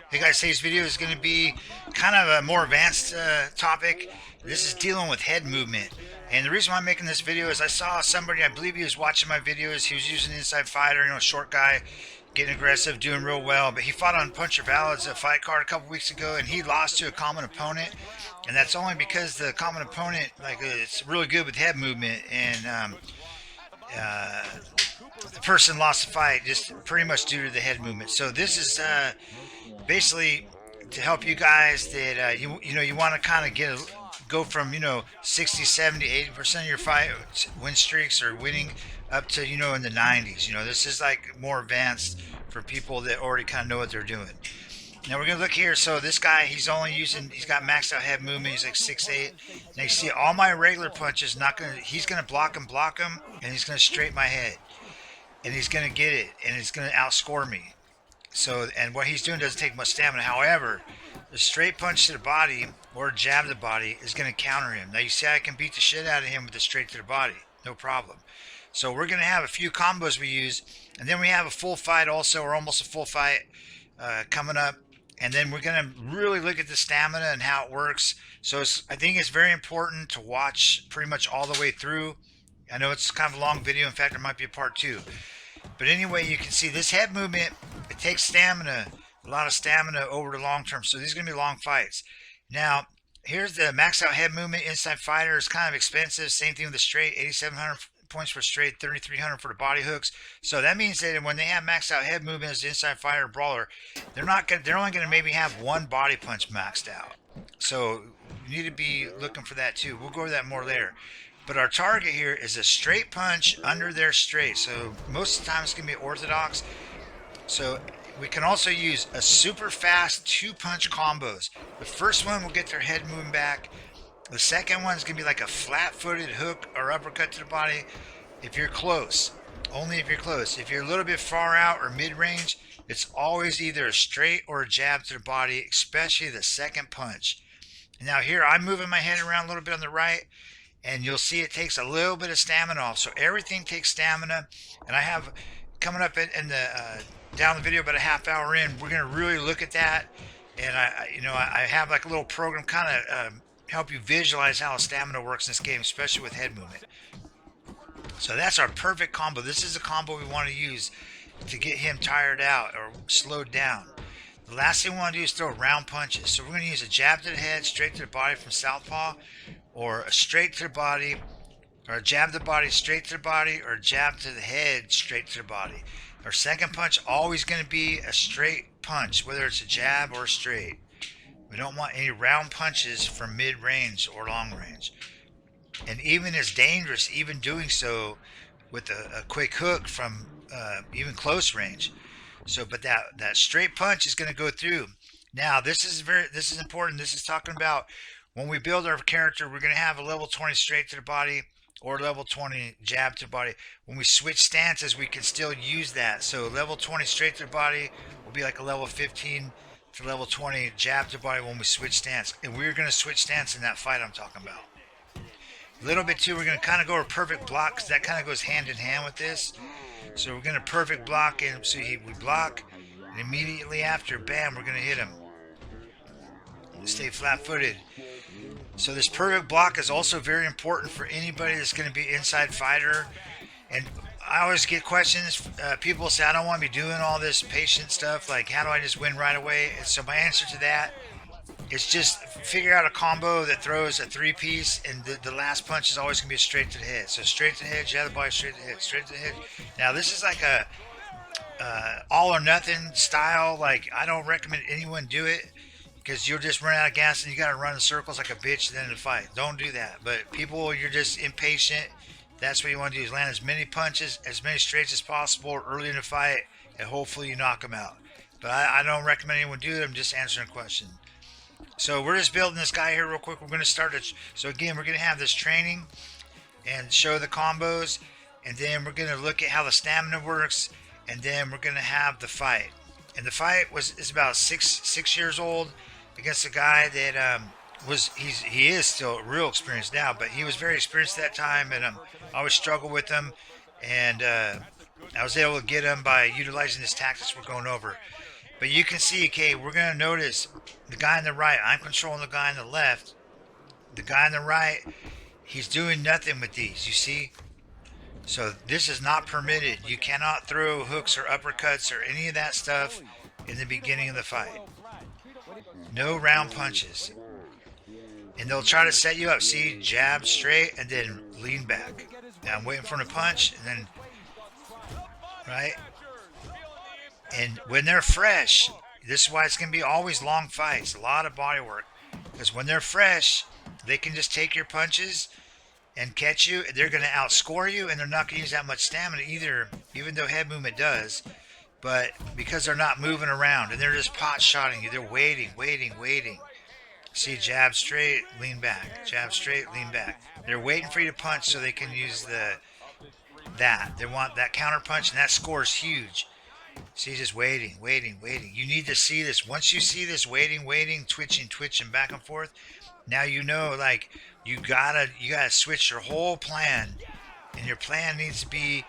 Hey guys, today's video is going to be kind of a more advanced topic. This is dealing with head movement. And the reason why I'm making this video is I saw somebody, I believe he was watching my videos, he was using Inside Fighter, short guy, getting aggressive, doing real well. But he fought on Puncher Valid's fight card a couple weeks ago, and he lost to a common opponent. And that's only because the common opponent, it's really good with head movement, and uh, the person lost the fight just pretty much due to the head movement. So this is basically to help you guys that you want to kind of go from 60, 70, 80% of your fight win streaks or winning up to in the 90s. This is like more advanced for people that already kind of know what they're doing. Now we're gonna look here. So this guy, he's got maxed out head movement. He's like 6'8". Now you see all my regular punches. He's gonna block them, and he's gonna straight my head, and he's gonna get it, and he's gonna outscore me. So, and what he's doing doesn't take much stamina. However, the straight punch to the body or jab to the body is going to counter him. Now, you see I can beat the shit out of him with the straight to the body. No problem. So we're going to have a few combos we use. And then we have a full fight also, or almost a full fight coming up. And then we're going to really look at the stamina and how it works. So I think it's very important to watch pretty much all the way through. I know it's kind of a long video. In fact, there might be a part 2. But anyway, you can see this head movement, it takes stamina, a lot of stamina over the long term. So these are going to be long fights. Now, here's the max out head movement. Inside Fighter is kind of expensive. Same thing with the straight, 8,700 points for straight, 3,300 for the body hooks. So that means that when they have maxed out head movement as the Inside Fighter brawler, they're only going to maybe have one body punch maxed out. So you need to be looking for that too. We'll go over that more later. But our target here is a straight punch under their straight. So most of the time it's going to be orthodox. So we can also use a super fast 2-punch combos. The first one will get their head moving back. The second one is going to be like a flat-footed hook or uppercut to the body if you're close. Only if you're close. If you're a little bit far out or mid-range, it's always either a straight or a jab to the body, especially the second punch. Now here I'm moving my head around a little bit on the right, and you'll see it takes a little bit of stamina off. So everything takes stamina. And I have coming up in the down the video about a half hour in, we're going to really look at that. And I have like a little program kind of help you visualize how stamina works in this game, especially with head movement. So that's our perfect combo. This is a combo we want to use to get him tired out or slowed down. The last thing we want to do is throw round punches. So we're going to use a jab to the head, straight to the body from southpaw, or a straight to the body, or a jab to the body, straight to the body, or a jab to the head, straight to the body. Our second punch always going to be a straight punch, whether it's a jab or a straight. We don't want any round punches from mid-range or long range. And even as dangerous, even doing so with a quick hook from even close range. So, but that straight punch is going to go through. Now, this is important. This is talking about when we build our character, we're going to have a level 20 straight to the body or level 20 jab to the body. When we switch stances, we can still use that. So level 20 straight to the body will be like a level 15 to level 20 jab to the body when we switch stance. And we're going to switch stance in that fight I'm talking about. A little bit too, we're going to kind of go a perfect block because that kind of goes hand in hand with this. So we're going to perfect block, and so we block, and immediately after, bam, we're going to hit him. Stay flat-footed. So this perfect block is also very important for anybody that's going to be Inside Fighter. And I always get questions. People say, I don't want to be doing all this patient stuff. Like, how do I just win right away? And so my answer to that is just figure out a combo that throws a 3-piece, and the last punch is always going to be a straight to the head. So straight to the head, jab the body, straight to the head, straight to the head. Now, this is like a all or nothing style. Like, I don't recommend anyone do it, because you'll just run out of gas and you got to run in circles like a bitch at the end of the fight. Don't do that. But people, you're just impatient. That's what you want to do, is land as many punches, as many straights as possible early in the fight, and hopefully you knock them out. But I don't recommend anyone do it. I'm just answering a question. So we're just building this guy here real quick. We're going to start it. So again, we're going to have this training and show the combos. And then we're going to look at how the stamina works. And then we're going to have the fight. And the fight is about six years old, against a guy that he is still real experienced now, but he was very experienced at that time, and I always struggled with him, and I was able to get him by utilizing his tactics we're going over. But you can see, okay, we're going to notice the guy on the right. I'm controlling the guy on the left. The guy on the right, he's doing nothing with these, you see? So this is not permitted. You cannot throw hooks or uppercuts or any of that stuff in the beginning of the fight. No round punches. And they'll try to set you up. See, jab straight and then lean back. Now I'm waiting for him to punch and then, right? And when they're fresh, this is why it's going to be always long fights, a lot of body work. Because when they're fresh, they can just take your punches and catch you. They're going to outscore you, and they're not going to use that much stamina either, even though head movement does. But because they're not moving around and they're just pot shotting you, they're waiting, waiting, waiting. See, jab straight, lean back. Jab straight, lean back. They're waiting for you to punch so they can use that. They want that counter punch, and that score is huge. See, just waiting, waiting, waiting. You need to see this. Once you see this waiting, waiting, twitching, twitching back and forth, now you know, like, you gotta switch your whole plan. And your plan needs to be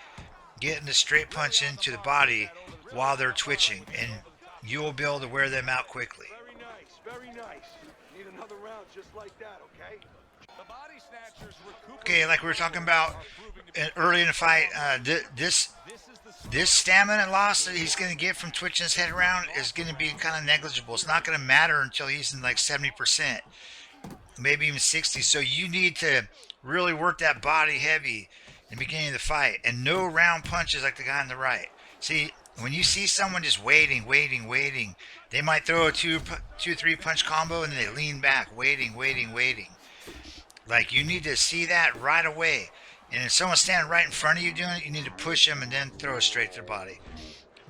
getting the straight punch into the body while they're twitching, and you will be able to wear them out quickly. Very nice, very nice. Need another round just like that, okay? Okay, like we were talking about early in the fight, this stamina loss that he's going to get from twitching his head around is going to be kind of negligible. It's not going to matter until he's in like 70%, maybe even 60. So you need to really work that body heavy in the beginning of the fight, and no round punches like the guy on the right. See, when you see someone just waiting, waiting, waiting, they might throw a two, 3 punch combo and then they lean back, waiting, waiting, waiting. Like, you need to see that right away. And if someone's standing right in front of you doing it, you need to push them and then throw it straight to the body.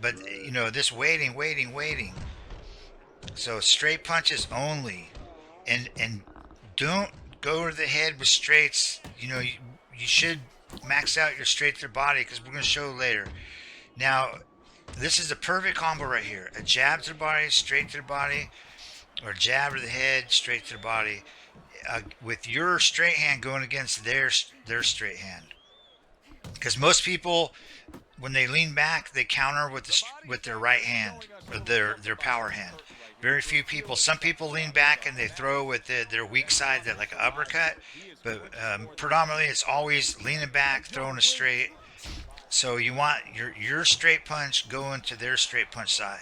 But, this waiting, waiting, waiting. So straight punches only. And don't go to the head with straights. You should max out your straight to the body, because we're going to show later. Now, this is the perfect combo right here. A jab to the body, straight to the body, or jab to the head, straight to the body. With your straight hand going against their straight hand, because most people, when they lean back, they counter with their right hand, or their power hand. Very few people. Some people lean back and they throw with their weak side, that like an uppercut, but predominantly it's always leaning back, throwing a straight. So you want your straight punch going to their straight punch side.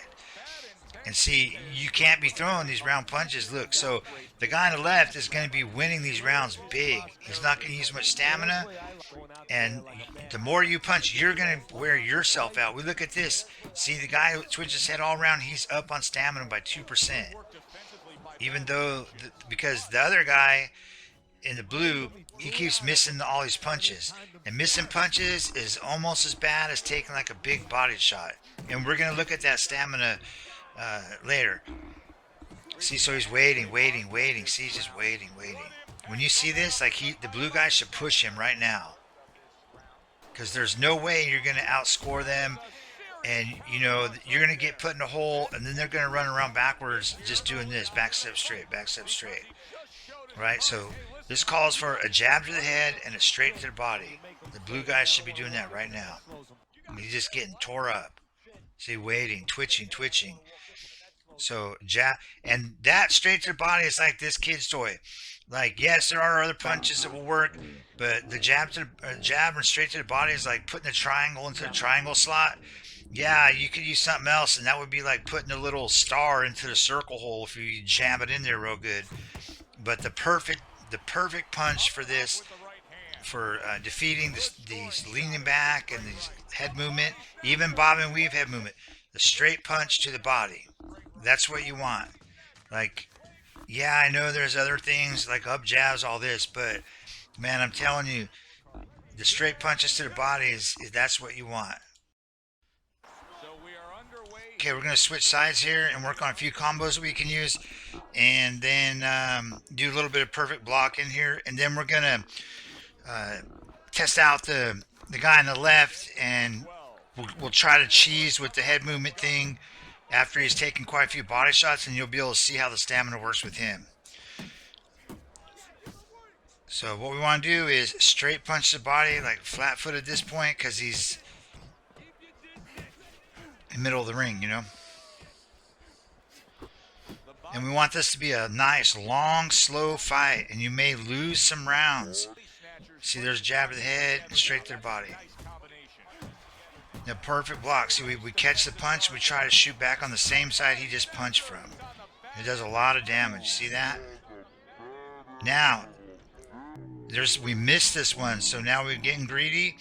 And see, you can't be throwing these round punches. Look, so the guy on the left is going to be winning these rounds big. He's not going to use much stamina. And the more you punch, you're going to wear yourself out. We look at this. See, the guy who twitches his head all around, he's up on stamina by 2%. Even though, because the other guy in the blue, he keeps missing all his punches. And missing punches is almost as bad as taking like a big body shot. And we're going to look at that stamina later. See, so he's waiting, waiting, waiting. See, he's just waiting, waiting. When you see this, like, the blue guy should push him right now, because there's no way you're going to outscore them, and you're going to get put in a hole, and then they're going to run around backwards just doing this, back step straight, right? So this calls for a jab to the head and a straight to the body. The blue guy should be doing that right now. He's just getting tore up. See, waiting, twitching, twitching. So jab, and that straight to the body is like this kid's toy. Like, yes, there are other punches that will work, but the jab and straight to the body is like putting a triangle into the triangle slot. Yeah, you could use something else, and that would be like putting a little star into the circle hole if you jam it in there real good. But the perfect punch for this, for defeating these leaning back and these head movement, even bob and weave head movement, the straight punch to the body. That's what you want. Like, yeah, I know there's other things like up jabs, all this, but man, I'm telling you, the straight punches to the body that's what you want. Okay, we're going to switch sides here and work on a few combos that we can use, and then do a little bit of perfect block in here, and then we're going to test out the guy on the left, and we'll try to cheese with the head movement thing after he's taken quite a few body shots, and you'll be able to see how the stamina works with him. So what we want to do is straight punch the body, like flat foot at this point, because he's in the middle of the ring, And we want this to be a nice, long, slow fight, and you may lose some rounds. See, there's a jab to the head, straight to the body. The perfect block. See, we catch the punch, we try to shoot back on the same side he just punched from. It does a lot of damage. See that? Now, we missed this one, so now we're getting greedy.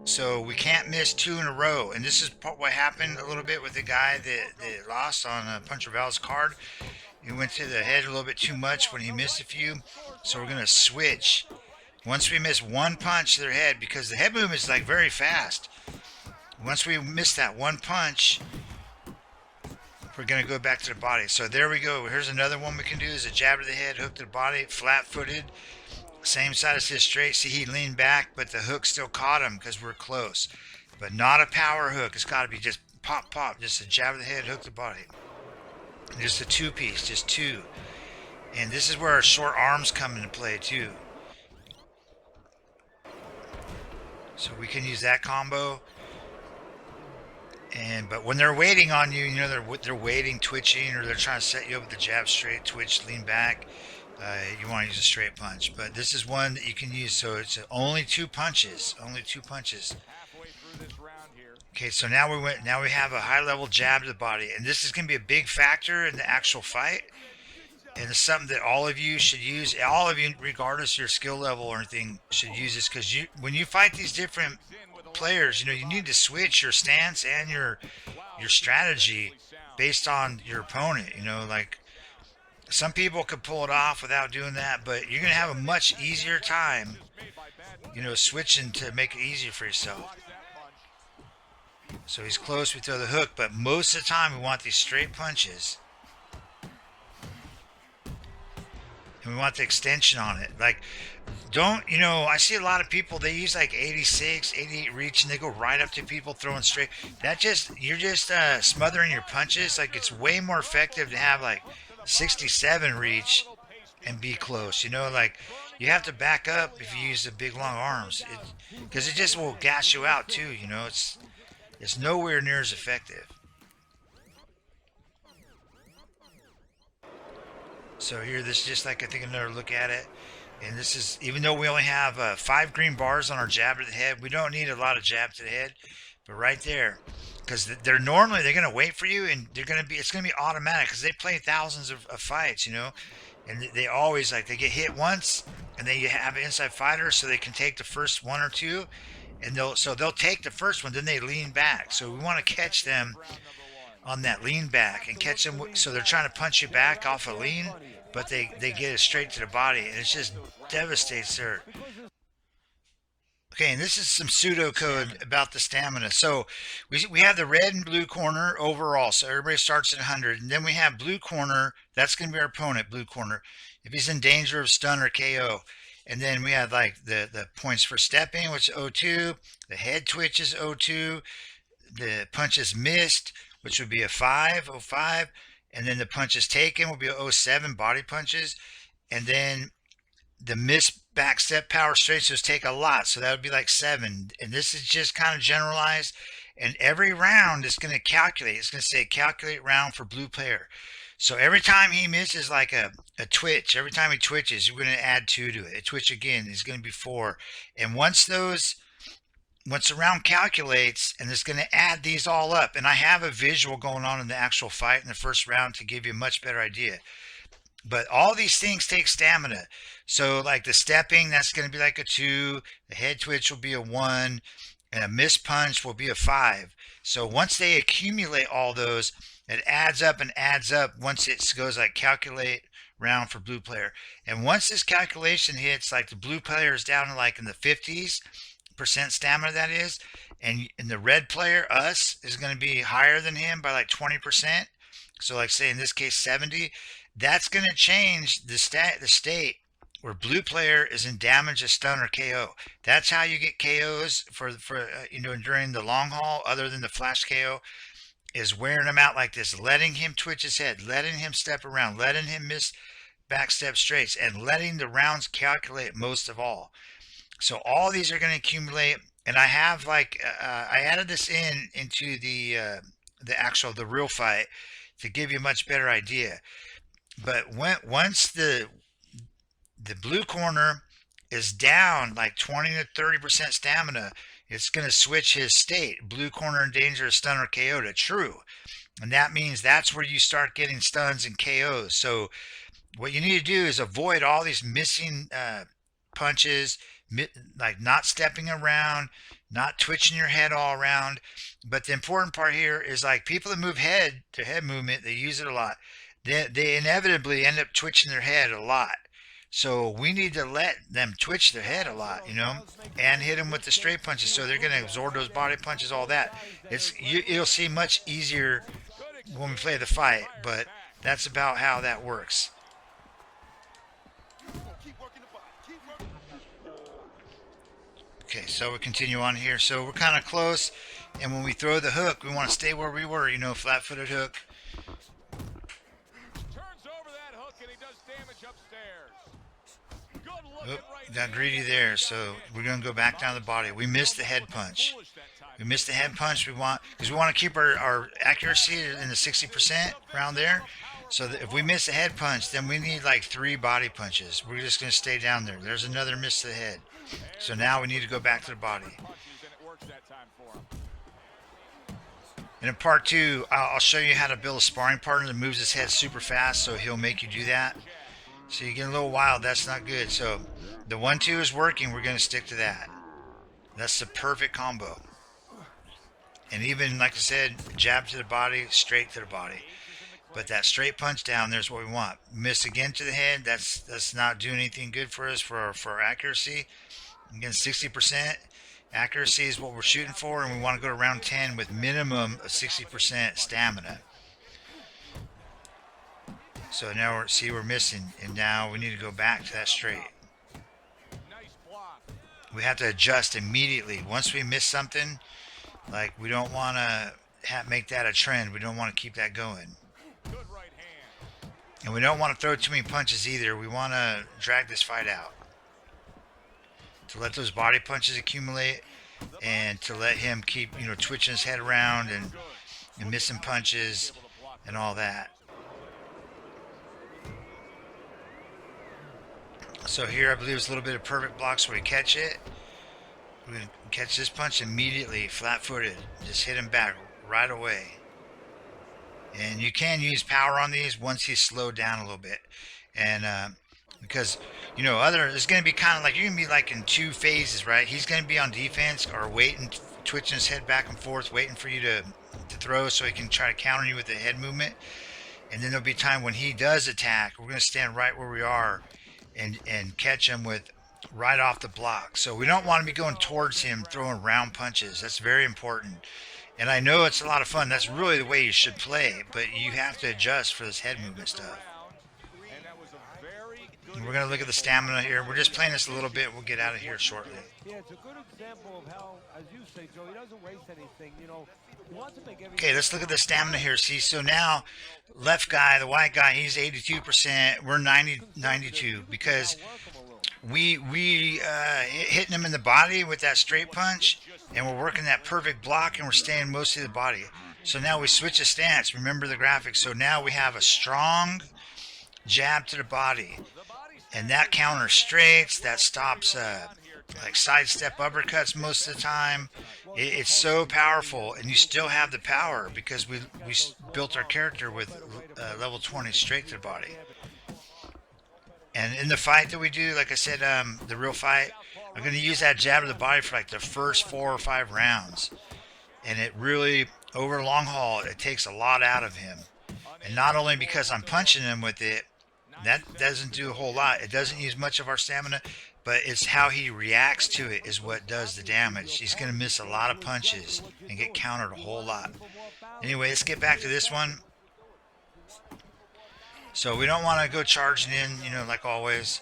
So we can't miss two in a row. And this is what happened a little bit with the guy that lost on Puncher Val's card. He went to the head a little bit too much when he missed a few. So we're going to switch. Once we miss one punch to their head, because the head movement is like very fast. Once we miss that one punch, we're going to go back to the body. So there we go. Here's another one we can do is a jab to the head, hook to the body, flat-footed. Same side as his straight. See, he leaned back, but the hook still caught him because we're close. But not a power hook. It's got to be just pop, pop. Just a jab of the head, hook the body. Just a two-piece, just two. And this is where our short arms come into play, too. So we can use that combo. But when they're waiting on you, you know, they're waiting, twitching, or they're trying to set you up with the jab straight, twitch, lean back. You want to use a straight punch, but this is one that you can use. So it's only two punches, only two punches. Okay, so now we have a high level jab to the body, and this is going to be a big factor in the actual fight. And it's something that all of you should use. All of you, regardless of your skill level or anything, should use this, because when you fight these different players, you know, you need to switch your stance and your strategy based on your opponent. You know, like some people could pull it off without doing that, but you're gonna have a much easier time, you know, switching to make it easier for yourself. So he's close, we throw the hook, but most of the time we want these straight punches. And we want the extension on it. Like, don't, you know, I see a lot of people, they use like 86, 88 reach, and they go right up to people throwing straight. You're just smothering your punches. Like, it's way more effective to have like 67 reach and be close. You know, like, you have to back up if you use the big long arms, because it just will gas you out too. You know, it's nowhere near as effective. So here, this is just like, I think, another look at it. And this is, even though we only have 5 green bars on our jab to the head, we don't need a lot of jab to the head. But right there, because they're going to wait for you, and it's going to be automatic, because they play thousands of fights, you know. And they always, like, they get hit once, and then you have an inside fighter, so they can take the first one or two, and they'll take the first one, then they lean back. So we want to catch them on that lean back and catch them. So they're trying to punch you back off a lean, but they get it straight to the body, and it just devastates their. Okay, and this is some pseudo code about the stamina. So we have the red and blue corner overall. So everybody starts at 100, and then we have blue corner. That's going to be our opponent, blue corner, if he's in danger of stun or KO. And then we have like the points for stepping, which is 02. The head twitch is 02. The punches missed, which would be a 5, and then the punches taken will be a 07, body punches, and then the missed back step power straights just take a lot, so that would be like 7. And this is just kind of generalized, and every round is going to calculate. It's going to say calculate round for blue player. So every time he misses like a twitch, every time he twitches, we're going to add 2 to it. A twitch again is going to be 4. And once the round calculates, and it's going to add these all up, and I have a visual going on in the actual fight in the first round to give you a much better idea. But all these things take stamina. So like the stepping, that's going to be like a 2. The head twitch will be a 1, and a missed punch will be a 5. So once they accumulate all those, it adds up and adds up once it goes like calculate round for blue player. And once this calculation hits, like the blue player is down to like in the 50s percent stamina, that is, and the red player, us, is going to be higher than him by like 20%. So like, say in this case 70. That's going to change the state where blue player is in damage, a stun, or KO. That's how you get KOs for you know, during the long haul, other than the flash KO, is wearing him out like this, letting him twitch his head, letting him step around, letting him miss back step straights, and letting the rounds calculate most of all. So all these are going to accumulate, and I have like I added this into the real fight to give you a much better idea. But once the blue corner is down like 20 to 30% stamina, it's going to switch his state. Blue corner in danger of stun or KO to true. And that means that's where you start getting stuns and KOs. So what you need to do is avoid all these missing punches, like not stepping around, not twitching your head all around. But the important part here is like people that move head to head movement, they use it a lot. They inevitably end up twitching their head a lot. So we need to let them twitch their head a lot, and hit them with the straight punches. So they're going to absorb those body punches, all that. It'll seem much easier when we play the fight, but that's about how that works. Okay, so we continue on here. So we're kind of close, and when we throw the hook, we want to stay where we were, flat-footed hook. Turns over that hook and he does damage upstairs. Oop, got greedy there, so we're going to go back down the body. We missed the head punch. We missed the head punch. Because we want to keep our accuracy in the 60% around there. So that if we miss the head punch, then we need like 3 body punches. We're just going to stay down there. There's another miss to the head. So now we need to go back to the body. And in part 2, I'll show you how to build a sparring partner that moves his head super fast, so he'll make you do that. So you get a little wild, that's not good. So the 1-2 is working, we're going to stick to that. That's the perfect combo. And even, like I said, jab to the body, straight to the body. But that straight punch down, there's what we want. Miss again to the head, that's not doing anything good for us for our accuracy. Again, 60% accuracy is what we're shooting for, and we want to go to round 10 with minimum of 60% stamina. So now we're missing, and now we need to go back to that straight. We have to adjust immediately. Once we miss something, like we don't want to make that a trend. We don't want to keep that going. And we don't want to throw too many punches either. We want to drag this fight out. To let those body punches accumulate, and to let him keep, twitching his head around and missing punches and all that. So here I believe it's a little bit of perfect blocks where we catch it. We're going to catch this punch immediately, flat-footed. Just hit him back right away. And you can use power on these once he's slowed down a little bit. And because, there's going to be kind of like, you're going to be like in 2 phases, right? He's going to be on defense or waiting, twitching his head back and forth, waiting for you to throw so he can try to counter you with the head movement. And then there'll be time when he does attack, we're going to stand right where we are and catch him with right off the block. So we don't want to be going towards him throwing round punches. That's very important. And I know it's a lot of fun. That's really the way you should play, but you have to adjust for this head movement stuff. And we're going to look at the stamina here. We're just playing this a little bit. We'll get out of here shortly. Yeah, it's a good example of how, as you say, Joe, he doesn't waste anything. He wants to make everything. Okay, let's look at the stamina here. See, so now left guy, the white guy, he's 82%. We're 92 because we hitting him in the body with that straight punch, and we're working that perfect block, and we're staying mostly the body. So now we switch the stance. Remember the graphics. So now we have a strong jab to the body, and that counters straights. That stops like sidestep uppercuts most of the time. It's so powerful, and you still have the power because we built our character with level 20 straight to the body. And in the fight that we do, like I said, the real fight, I'm going to use that jab to the body for like the first 4 or 5 rounds. And it really, over the long haul, it takes a lot out of him. And not only because I'm punching him with it, that doesn't do a whole lot. It doesn't use much of our stamina, but it's how he reacts to it is what does the damage. He's going to miss a lot of punches and get countered a whole lot. Anyway, let's get back to this one. So we don't want to go charging in, like always.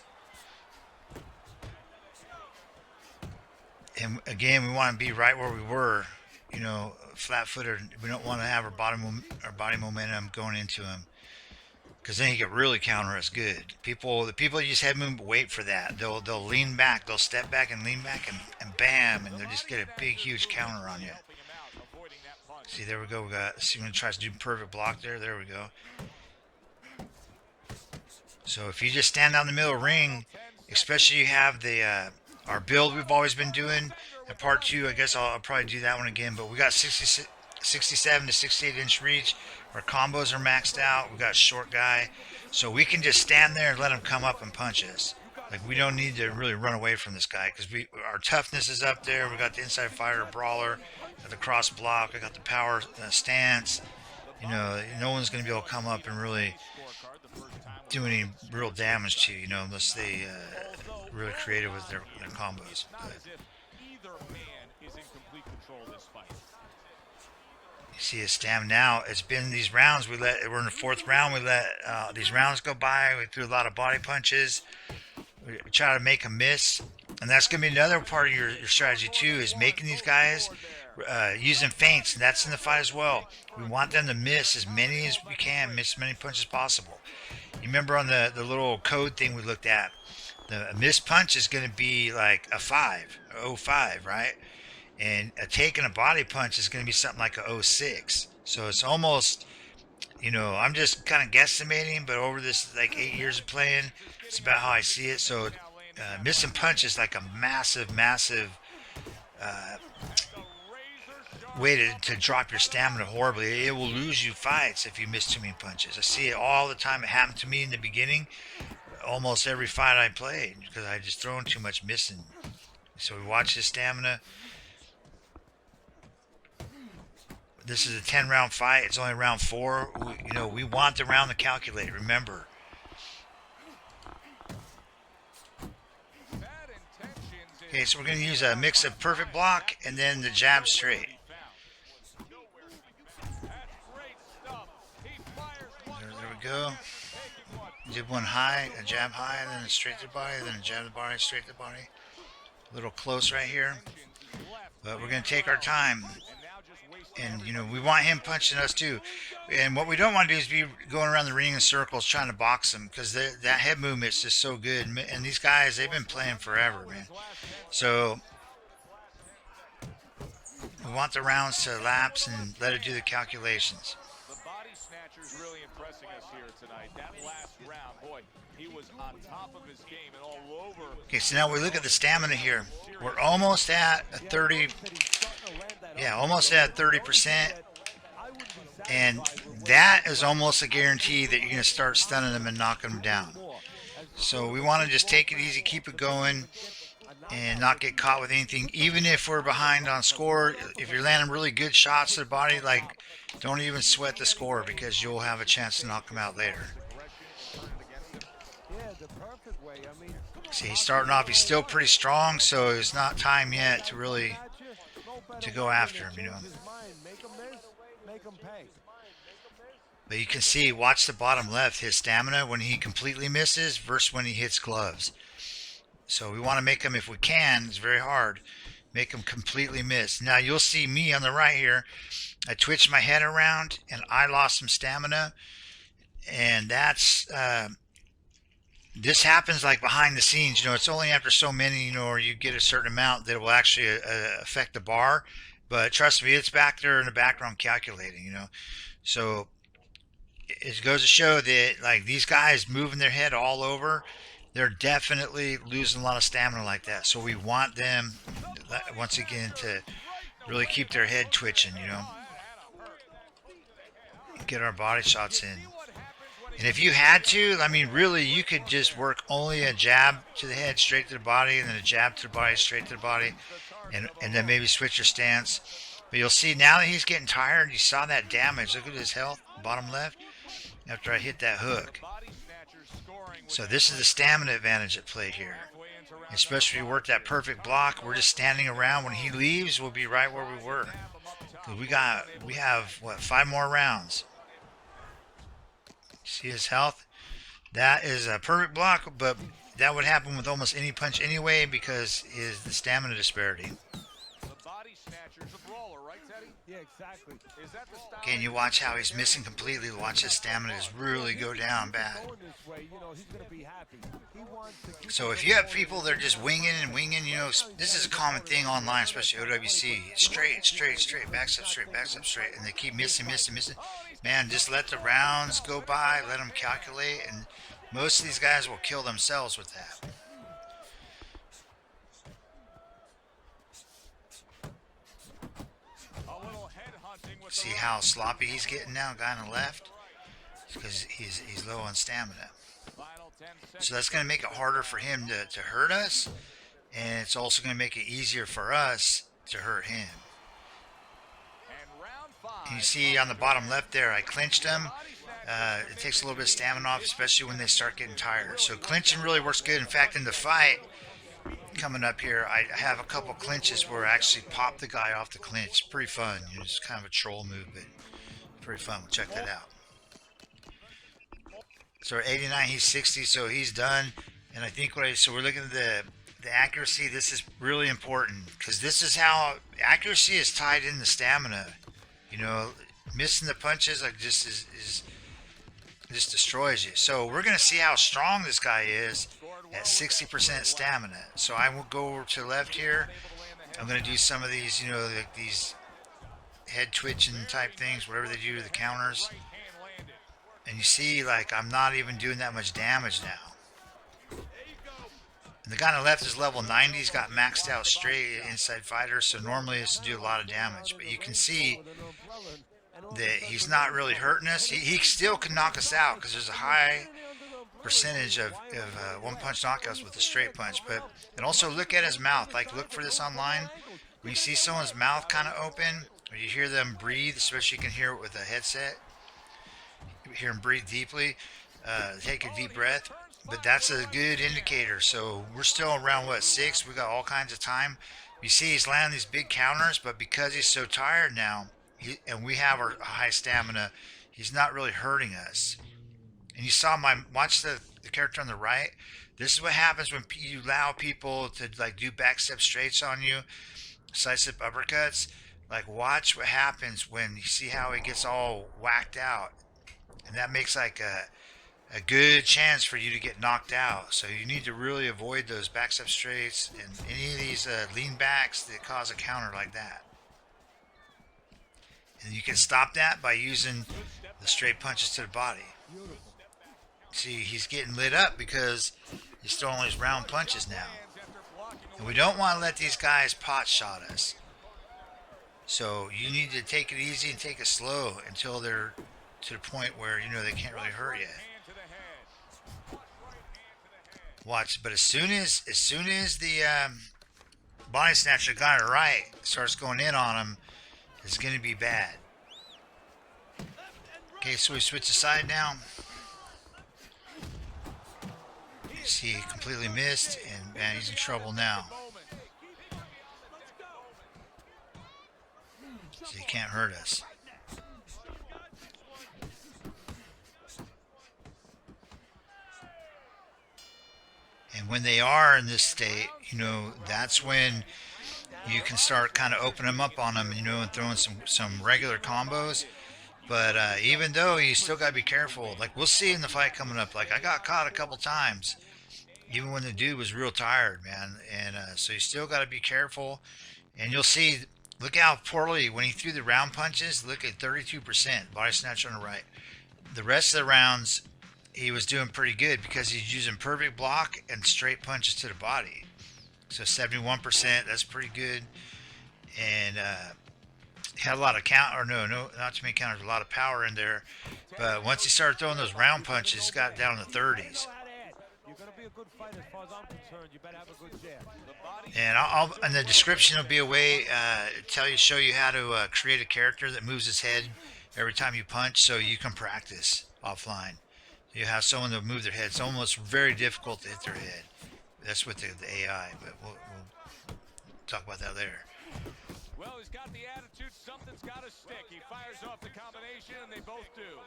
And again, we want to be right where we were, flat-footed. We don't want to have our body momentum going into him, because then he could really counter us good. The people use head movement wait for that. They'll lean back, they'll step back and lean back, and bam, and they'll just get a big, huge counter on you. See, there we go. See, when he tries to do perfect block there. There we go. So if you just stand out in the middle of the ring, especially you have the our build we've always been doing. And part two, I guess I'll probably do that one again. But we got 67 to 68 inch reach. Our combos are maxed out. We got short guy, so we can just stand there and let him come up and punch us. Like we don't need to really run away from this guy because our toughness is up there. We got the inside fighter brawler, got the cross block. I got the power stance. You know, no one's going to be able to come up and really do any real damage to you, you know, unless they really creative with their combos. But you see his stamina now. It's been these rounds. We're in the fourth round. We let these rounds go by. We threw a lot of body punches. We try to make them miss, and that's going to be another part of your strategy too. Is making these guys using feints, and that's in the fight as well. We want them to miss as many as we can, miss as many punches as possible. You remember on the little code thing we looked at, the missed punch is going to be like a 5, 05, right? And a take and a body punch is going to be something like a 06. So it's almost, you know, I'm just kind of guesstimating, but over this like 8 years of playing, it's about how I see it. So missing punch is like a massive way to drop your stamina horribly. It will lose you fights if you miss too many punches. I see it all the time. It happened to me in the beginning, almost every fight I played, because I just thrown too much missing. So we watch his stamina. This is a 10-round fight. It's only round 4. We want the round to calculate. Remember. Okay, so we're going to use a mix of perfect block and then the jab straight. There we go. Did one high, a jab high, then a straight to the body, then a jab to the body, straight to the body. A little close right here. But we're going to take our time. And, we want him punching us too. And what we don't want to do is be going around the ring in circles trying to box him, because that head movement is just so good. And these guys, they've been playing forever, man. So we want the rounds to lapse and let it do the calculations. The body snatcher's really impressing us here tonight. That last round, boy, he was on top of his game and all over. Okay, so now we look at the stamina here. We're almost at a 30. Yeah, almost at 30%. And that is almost a guarantee that you're going to start stunning them and knocking them down. So we want to just take it easy, keep it going, and not get caught with anything. Even if we're behind on score, if you're landing really good shots to the body, like, don't even sweat the score, because you'll have a chance to knock them out later. See, he's starting off, he's still pretty strong, so it's not time yet to really go after him, But you can see, watch the bottom left, his stamina when he completely misses versus when he hits gloves. So we want to make him, if we can, it's very hard, make him completely miss. Now you'll see me on the right here, I twitched my head around and I lost some stamina, and that's this happens like behind the scenes. It's only after so many, or you get a certain amount that it will actually affect the bar. But trust me, it's back there in the background calculating, So it goes to show that, like, these guys moving their head all over, they're definitely losing a lot of stamina like that. So we want them, once again, to really keep their head twitching, Get our body shots in. And if you had to, I mean, really, you could just work only a jab to the head, straight to the body, and then a jab to the body, straight to the body, and then maybe switch your stance. But you'll see now that he's getting tired, you saw that damage. Look at his health, bottom left, after I hit that hook. So this is the stamina advantage at play here. Especially if you work that perfect block, we're just standing around. When he leaves, we'll be right where we were. We have, what, 5 more rounds. See his health? That is a perfect block, but that would happen with almost any punch anyway, because the stamina disparity. The body snatcher's a brawler, right, Teddy? Yeah, exactly. Is that the style? Okay, and you watch how he's missing completely. Watch his stamina just really go down bad. So if you have people that are just winging and winging, this is a common thing online, especially OWC. Straight, backs up straight, and they keep missing. Man, just let the rounds go by, let them calculate, and Most of these guys will kill themselves with that. A little head hunting with the See right. how sloppy he's getting now, guy on the left? Because he's low on stamina. Final 10 So seconds. that's going to make it harder for him to hurt us, and it's also going to make it easier for us to hurt him. And round And you 5. see on the bottom left there, I clinched him. It takes a little bit of stamina off, especially when they start getting tired. So clinching really works good. In fact, in the fight coming up here, I have a couple clinches where I actually pop the guy off the clinch. It's pretty fun. You know, it's kind of a troll move, but pretty fun. We'll check that out. So 89, he's 60, so he's done. And I think so we're looking at the accuracy. This is really important because this is how accuracy is tied in the stamina. You know, missing the punches like just destroys you. So we're gonna see how strong this guy is at 60% stamina. So I will go over to the left here. I'm gonna do some of these, you know, like these head twitching type things, whatever they do to the counters. And you see, like, I'm not even doing that much damage now. And the guy on the left is level 90. He's got maxed out straight inside fighter, so normally this will do a lot of damage. But you can see that he's not really hurting us. He still can knock us out because there's a high percentage of one-punch knockouts with a straight punch. But and also look at his mouth. Like, look for this online. When you see someone's mouth kind of open, or you hear them breathe, especially you can hear it with a headset. You hear him breathe deeply. Take a deep breath. But that's a good indicator. So we're still around, what, 6? We got all kinds of time. You see he's landing these big counters, but because he's so tired now, and we have our high stamina, he's not really hurting us. And you saw watch the character on the right. This is what happens when you allow people to like do back step straights on you, side step uppercuts. Like, watch what happens when you see how he gets all whacked out. And that makes like a good chance for you to get knocked out. So you need to really avoid those back step straights and any of these lean backs that cause a counter like that. And you can stop that by using the straight punches to the body. See, he's getting lit up because he's throwing these round punches now. And we don't want to let these guys pot shot us. So you need to take it easy and take it slow until they're to the point where, you know, they can't really hurt you. Watch, but as soon as the body snatcher guy on the right starts going in on him, it's going to be bad. Okay, so we switch the side now. You see, he completely missed, and man, he's in trouble now. So he can't hurt us. And when they are in this state, you know, that's when you can start kind of opening them up on them, you know, and throwing some regular combos. But even though, you still got to be careful. Like, we'll see in the fight coming up. Like, I got caught a couple times, even when the dude was real tired, man. And so you still got to be careful. And you'll see, look how poorly, when he threw the round punches, look at 32% body snatch on the right. The rest of the rounds, he was doing pretty good because he's using perfect block and straight punches to the body. So 71%, that's pretty good. And had a lot of not too many counters, a lot of power in there. But once he started throwing those round punches, got down in the 30s. And I'll in the description will be a way show you how to create a character that moves his head every time you punch, so you can practice offline. You have someone to move their head. It's almost very difficult to hit their head. That's with the AI, but we'll talk about that later. Well, he's got the attitude, something's got to stick. He fires off the combination, and they both do.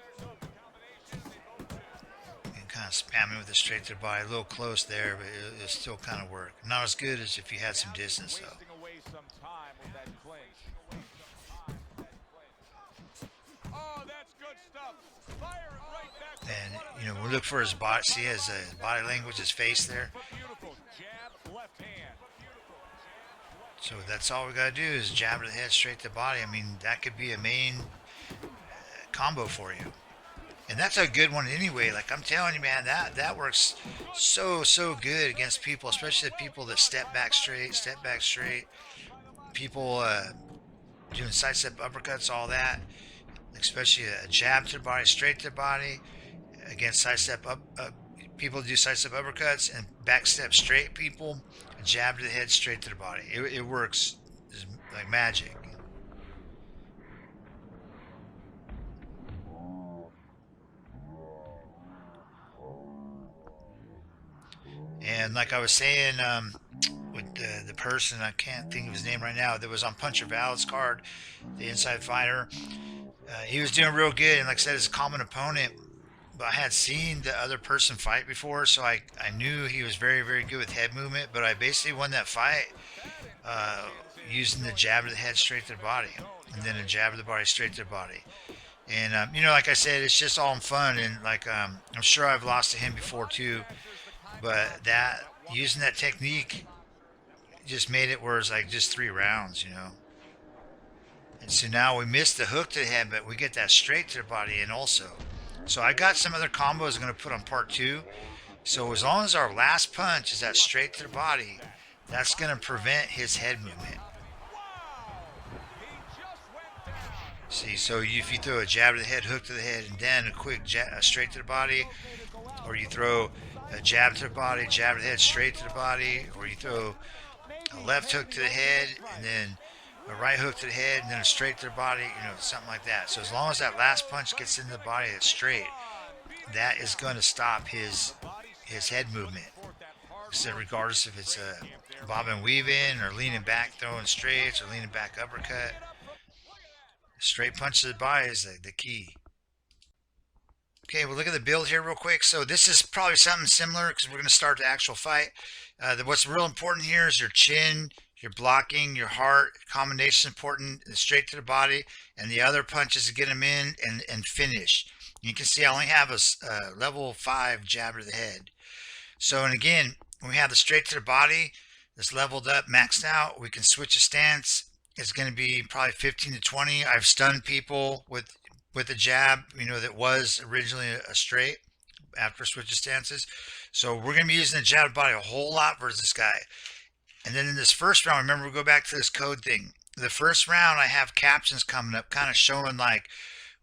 And kind of spamming with it straight to the body. A little close there, but it'll still kind of work. Not as good as if you had some distance, though. Wasting away some time with that clinch. Oh, that's good stuff. Fire it right back. And, you know, we look for his body. See his body language, his face there. Beautiful jab, left hand. So that's all we got to do is jab to the head, straight to the body. I mean, that could be a main combo for you. And that's a good one anyway. Like I'm telling you, man, that works so good against people, especially the people that step back straight. People doing side step uppercuts, all that. Especially a jab to the body, straight to the body, against side step up. People do side step uppercuts and back step straight. People, a jab to the head, straight to the body. It works like magic. And like I was saying, with the person, I can't think of his name right now, that was on Puncher Val's card, the inside fighter. He was doing real good, and like I said, it's a common opponent. But I had seen the other person fight before, so I knew he was very good with head movement. But I basically won that fight uh, using the jab of the head straight to the body, and then a jab of the body straight to the body. And like I said, it's just all in fun, and like I'm sure I've lost to him before too. But that using that technique just made it where it's like just 3 rounds. And so now we missed the hook to the head, but we get that straight to the body and also. So I got some other combos I'm going to put on part 2. So as long as our last punch is that straight to the body, that's going to prevent his head movement. See, so if you throw a jab to the head, hook to the head, and then a quick straight to the body, or you throw a jab to the body, jab to the head, straight to the body, or you throw a left hook to the head, and then a right hook to the head, and then a straight to the body, something like that. So as long as that last punch gets into the body that's straight, that is going to stop his head movement. So regardless if it's a bobbing weaving or leaning back throwing straights or leaning back uppercut, straight punch to the body is the key. Okay, we'll look at the build here real quick. So this is probably something similar because we're going to start the actual fight. What's real important here is your chin, your blocking, your heart. Combination important, straight to the body, and the other punches to get them in and finish. You can see I only have a level 5 jab to the head. So, and again, when we have the straight to the body, that's leveled up, maxed out, we can switch a stance. It's going to be probably 15 to 20. I've stunned people with a jab, that was originally a straight after switch of stances. So we're going to be using the jab body a whole lot versus this guy. And then in this first round, remember, we go back to this code thing. The first round, I have captions coming up, kind of showing like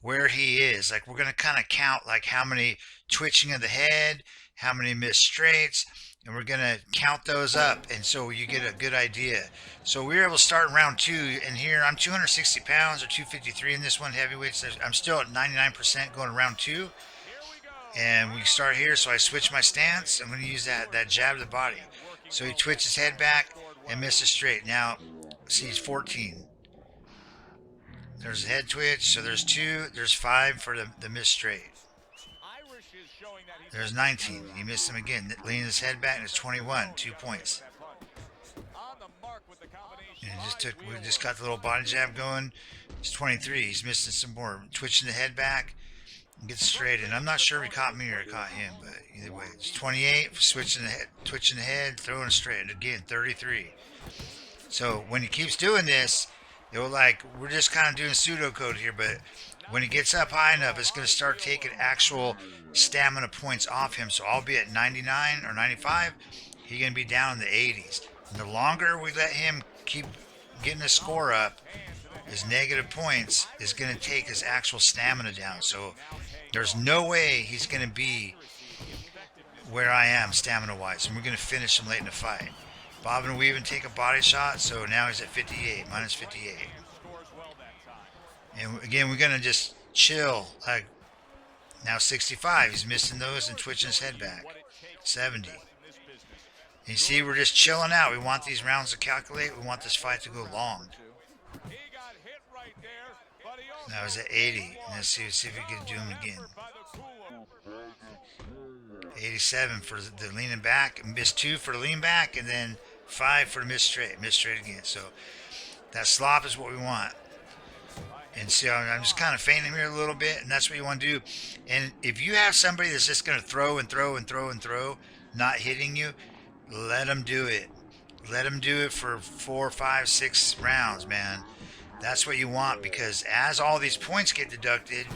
where he is. Like we're going to kind of count like how many twitching of the head, how many missed straights, and we're going to count those up, and so you get a good idea. So we were able to start in round 2, and here I'm 260 pounds or 253 in this one, heavyweights. I'm still at 99% going to round 2, and we start here. So I switch my stance. I'm going to use that jab to the body. So he twitches his head back and misses straight. Now, see, he's 14. There's a head twitch, so there's 2, there's 5 for the miss straight. There's 19. He missed him again. Leaning his head back, and it's 21. 2 points. And we just got the little body jab going. It's 23. He's missing some more. Twitching the head back and gets straight. And I'm not sure if he caught me or I caught him, but either way, it's 28. Switching the head, twitching the head, throwing straight. Again, 33. So when he keeps doing this, we're just kind of doing pseudo code here, but when he gets up high enough, it's going to start taking actual stamina points off him. So I'll be at 99 or 95. He's going to be down in the 80s. And the longer we let him keep getting his score up, his negative points is going to take his actual stamina down. So there's no way he's going to be where I am stamina-wise. And we're going to finish him late in the fight. Bobbing and weaving, take a body shot. So now he's at 58, minus 58. And again, we're going to just chill. Like now 65. He's missing those and twitching his head back. 70. And you see, we're just chilling out. We want these rounds to calculate. We want this fight to go long. Now he's at 80. And let's see if we can do him again. 87 for the leaning back. Missed 2 for the lean back. And then 5 for the miss straight. Miss straight again. So that slop is what we want. And see, I'm just kind of feinting here a little bit, and that's what you want to do. And if you have somebody that's just going to throw and throw and throw and throw, not hitting you, let them do it. Let them do it for 4, 5, 6 rounds, man. That's what you want, because as all these points get deducted,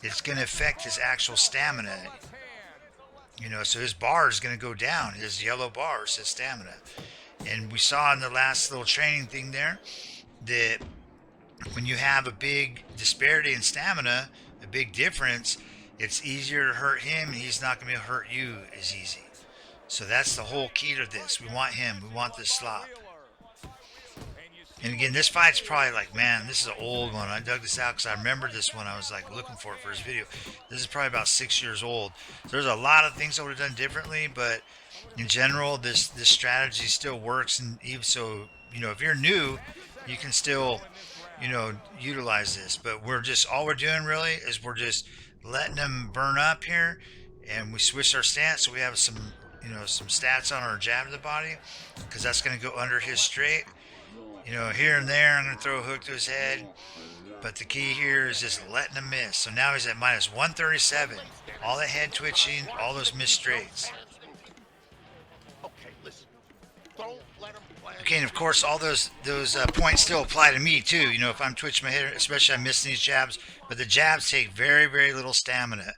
it's going to affect his actual stamina. You know, so his bar is going to go down. His yellow bar says stamina. And we saw in the last little training thing there that when you have a big disparity in stamina, a big difference, it's easier to hurt him. He's not going to hurt you as easy. So that's the whole key to this. We want him. We want this slop. And again, this fight's probably like, man, this is an old one. I dug this out because I remember this one. I was like looking for it for his video. This is probably about 6 years old. So there's a lot of things I would have done differently, but in general, this strategy still works. And even so, you know, if you're new, you can still, you know, utilize this. But we're just, all we're doing really is we're just letting them burn up here, and we switch our stance so we have some, you know, some stats on our jab to the body, because that's going to go under his straight. You know, here and there, I'm going to throw a hook to his head. But the key here is just letting him miss. So now he's at minus 137. All that head twitching, all those missed straights. Okay, and of course, all those points still apply to me too. You know, if I'm twitching my head, especially I'm missing these jabs. But the jabs take very, very little stamina.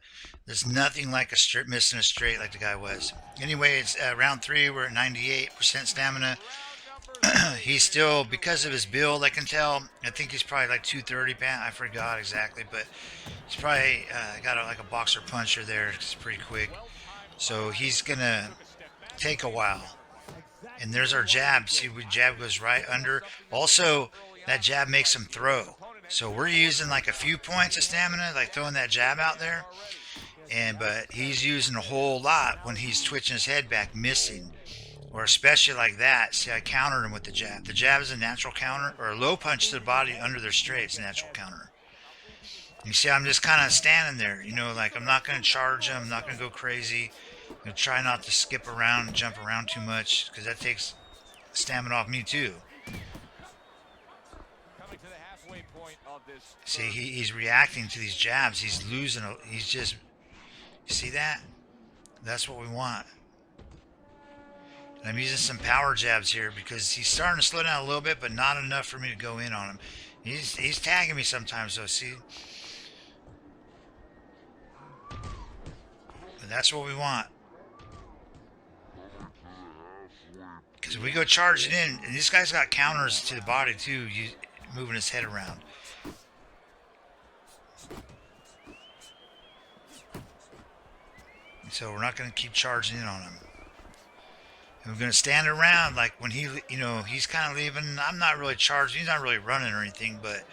There's nothing like missing a straight like the guy was. Anyway, it's round 3. We're at 98% stamina. He's still, because of his build, I can tell. I think he's probably like 230 pounds. I forgot exactly, but he's probably got like a boxer puncher there. It's pretty quick. So he's going to take a while. And there's our jab. See, jab goes right under. Also, that jab makes him throw. So we're using like a few points of stamina, like throwing that jab out there. But he's using a whole lot when he's twitching his head back, missing. Or especially like that. See, I countered him with the jab. The jab is a natural counter, or a low punch to the body under their straight is a natural counter. You see, I'm just kind of standing there. You know, like I'm not going to charge him. I'm not going to go crazy. I'm going to try not to skip around and jump around too much, because that takes stamina off me too. See, he's reacting to these jabs. He's losing. He's just, you see that? That's what we want. And I'm using some power jabs here because he's starting to slow down a little bit, but not enough for me to go in on him. He's tagging me sometimes, though, see? But that's what we want. Because if we go charging in, and this guy's got counters to the body, too, moving his head around. So we're not going to keep charging in on him. And we're going to stand around like when he, you know, he's kind of leaving. I'm not really charging. He's not really running or anything. But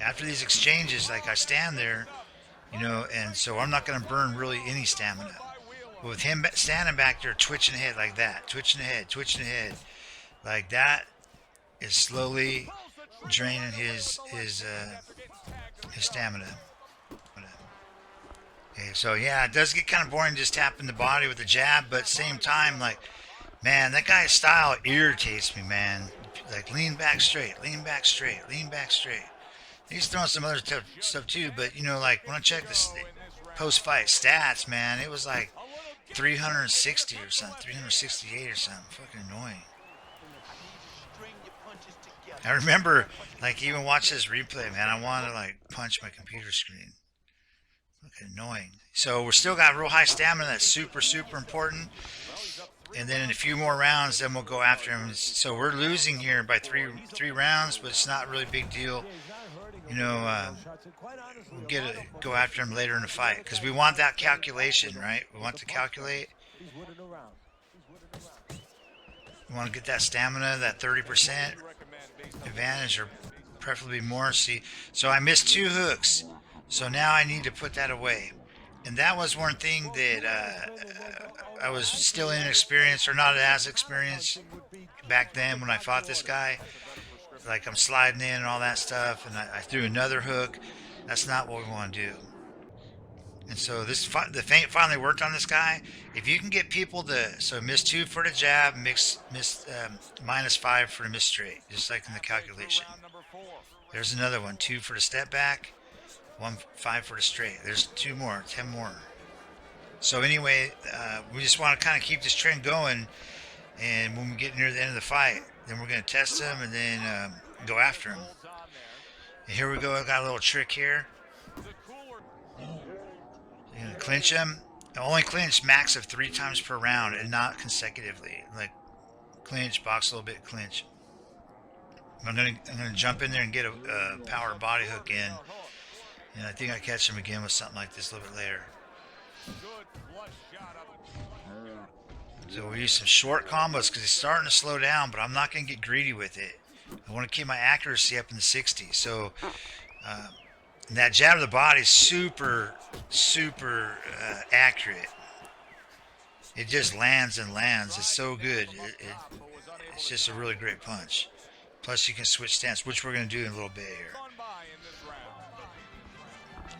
after these exchanges, like I stand there, you know, and so I'm not going to burn really any stamina. But with him standing back there, twitching ahead like that, twitching ahead, like that, is slowly draining his stamina. Okay, so yeah, it does get kind of boring just tapping the body with the jab, but at the same time, like, man, that guy's style irritates me, man. Like, lean back straight, lean back straight, lean back straight. He's throwing some other stuff too, but, you know, like, when I check this post-fight stats, man, it was like 360 or something, 368 or something. Fucking annoying. I remember, like, even watch this replay, man, I wanted to, like, punch my computer screen. Fucking annoying. So we're still got real high stamina. That's super, super important. And then in a few more rounds, then we'll go after him. So we're losing here by three rounds, but it's not really a big deal. You know, we'll go after him later in the fight because we want that calculation, right? We want to calculate. We want to get that stamina, that 30% advantage, or preferably more. See, so I missed 2 hooks. So now I need to put that away. And that was one thing that I was still inexperienced, or not as experienced back then when I fought this guy. Like, I'm sliding in and all that stuff, and I threw another hook. That's not what we want to do. And so the feint finally worked on this guy. If you can get people to, so miss 2 for the jab, miss -5 for the miss straight, just like in the calculation. There's another one, 2 for the step back. 5 for the straight. There's 2 more, 10 more. So anyway, we just want to kind of keep this trend going, and when we get near the end of the fight, then we're going to test him and then go after him. And here we go. I got a little trick here. clinch him. Only clinch max of 3 times per round and not consecutively. Like clinch, box a little bit, clinch. I'm gonna jump in there and get a power body hook in, and I think I catch him again with something like this a little bit later. So we use some short combos because he's starting to slow down, but I'm not gonna get greedy with it. I want to keep my accuracy up in the 60s. So that jab of the body is super accurate. It just lands and lands. It's so good. It's just a really great punch. Plus you can switch stance, which we're going to do in a little bit here.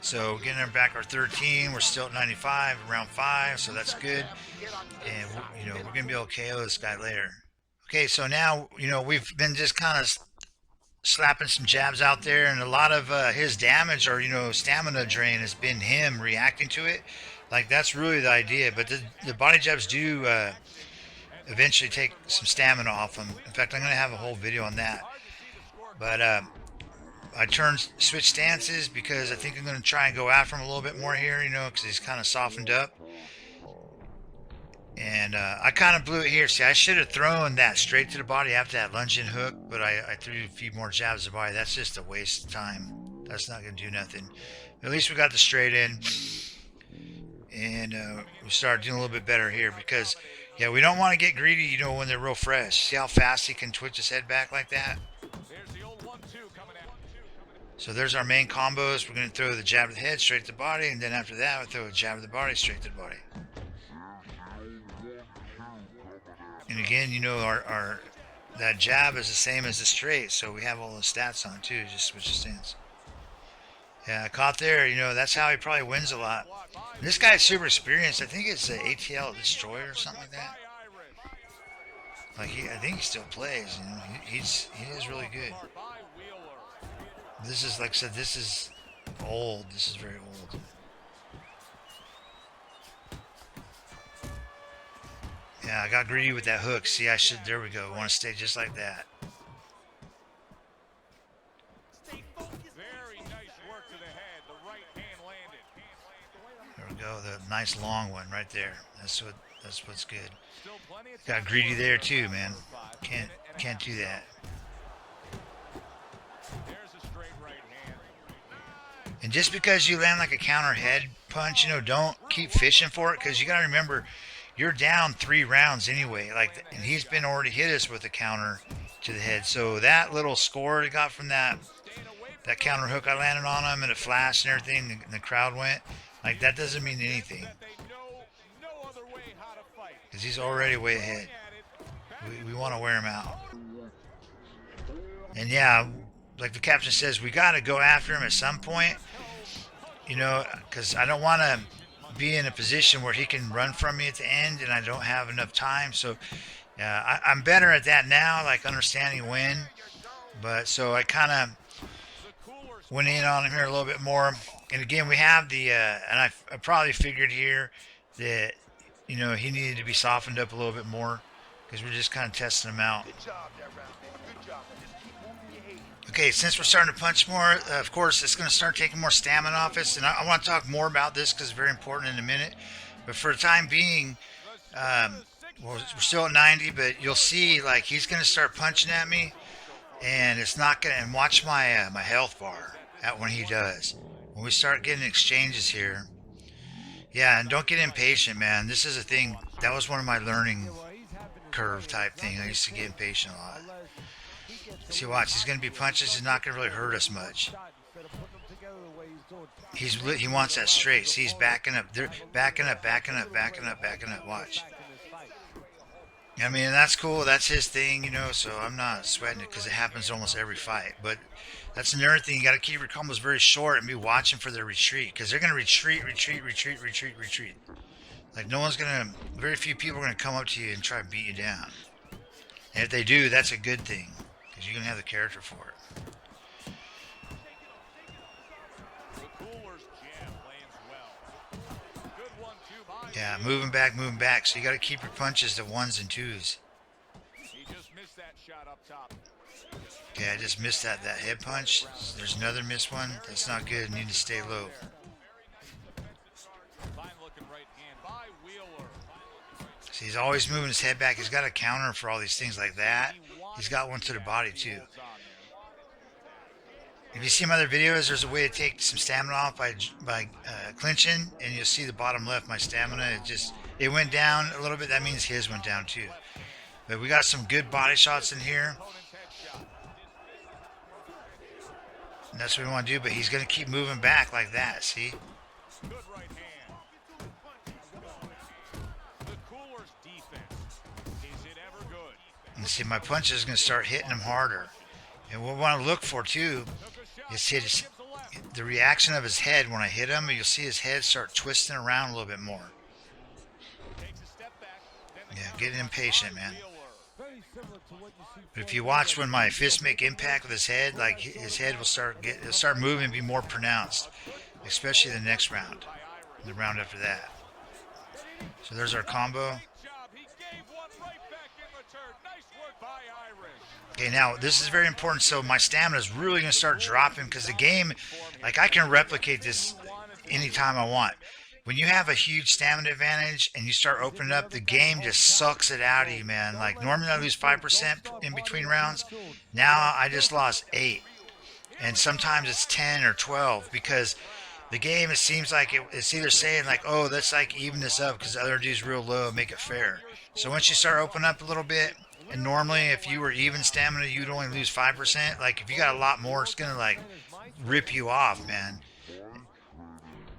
So getting back our 13, we're still at 95, round 5, so that's good. And we're going to be able to KO this guy later. Okay, so now we've been just kind of slapping some jabs out there, and a lot of his damage or stamina drain has been him reacting to it. Like that's really the idea. But the body jabs do eventually take some stamina off him. In fact, I'm going to have a whole video on that. But I switch stances because I think I'm going to try and go after him a little bit more here, because he's kind of softened up. And I kind of blew it here. See, I should have thrown that straight to the body after that lunging hook, but I threw a few more jabs to the body. That's just a waste of time. That's not going to do nothing. At least we got the straight in. And we started doing a little bit better here because, yeah, we don't want to get greedy, when they're real fresh. See how fast he can twitch his head back like that? So there's our main combos. We're going to throw the jab to the head, straight to the body, and then after that, we throw a jab to the body, straight to the body. And again, our that jab is the same as the straight, so we have all the stats on too. Just switch the stance. Yeah, caught there. That's how he probably wins a lot. And this guy's super experienced. I think it's an ATL Destroyer or something like that. Like I think he still plays. He is really good. This is, like I said, this is old. This is very old. Yeah, I got greedy with that hook. See, there we go. I want to stay just like that. Very nice work to the head. The right hand landed. There we go. The nice long one right there. That's what's good. Got greedy there too, man. Can't do that. And just because you land like a counter head punch, don't keep fishing for it, because you got to remember, you're down 3 rounds anyway. And he's been already hit us with a counter to the head. So that little score he got from that counter hook I landed on him and it flashed and everything, and the crowd went, like that doesn't mean anything. Because he's already way ahead. We want to wear him out. And yeah, like the caption says, we got to go after him at some point, because I don't want to be in a position where he can run from me at the end and I don't have enough time. So yeah, I'm better at that now, like understanding when. But so I kind of went in on him here a little bit more. And again, we have the, and I probably figured here that, he needed to be softened up a little bit more, because we're just kind of testing him out. Okay, since we're starting to punch more, of course, it's going to start taking more stamina off us. And I want to talk more about this because it's very important in a minute. But for the time being, we're still at 90, but you'll see, like, he's going to start punching at me. And it's not going to, and watch my my health bar when he does. When we start getting exchanges here. Yeah, and don't get impatient, man. This is a thing. That was one of my learning curve type thing. I used to get impatient a lot. See, watch. He's going to be punches. He's not going to really hurt us much. He wants that straight. See, he's backing up. They're backing up. Watch. I mean, that's cool. That's his thing, so I'm not sweating it because it happens almost every fight. But that's another thing. You got to keep your combos very short and be watching for their retreat, because they're going to retreat. Like, very few people are going to come up to you and try to beat you down. And if they do, that's a good thing, because you're going to have the character for it. Yeah, moving back. So you got to keep your punches to 1s and 2s. Okay, I just missed that head punch. There's another missed one. That's not good. I need to stay low. See, he's always moving his head back. He's got a counter for all these things like that. He's got one to the body too. If you see my other videos, there's a way to take some stamina off by clinching, and you'll see the bottom left, my stamina, it went down a little bit. That means his went down too. But we got some good body shots in here. And that's what we want to do, but he's going to keep moving back like that, see? Good right hand. The Cooler's defense. Is it ever good? And see, my punch is going to start hitting him harder. And what we want to look for too is the reaction of his head when I hit him, and you'll see his head start twisting around a little bit more. Yeah, getting impatient, man. But if you watch when my fists make impact with his head, like his head will start moving and be more pronounced, especially the next round, the round after that. So there's our combo. Okay, now this is very important. So my stamina is really going to start dropping because the game, like I can replicate this anytime I want. When you have a huge stamina advantage and you start opening up, the game just sucks it out of you, man. Like normally I lose 5% in between rounds. Now I just lost 8. And sometimes it's 10 or 12 because the game, it seems like it's either saying like, oh, let's like even this up because the other dude's real low, make it fair. So once you start opening up a little bit, and normally if you were even stamina, you'd only lose 5%. Like if you got a lot more, it's going to like rip you off, man.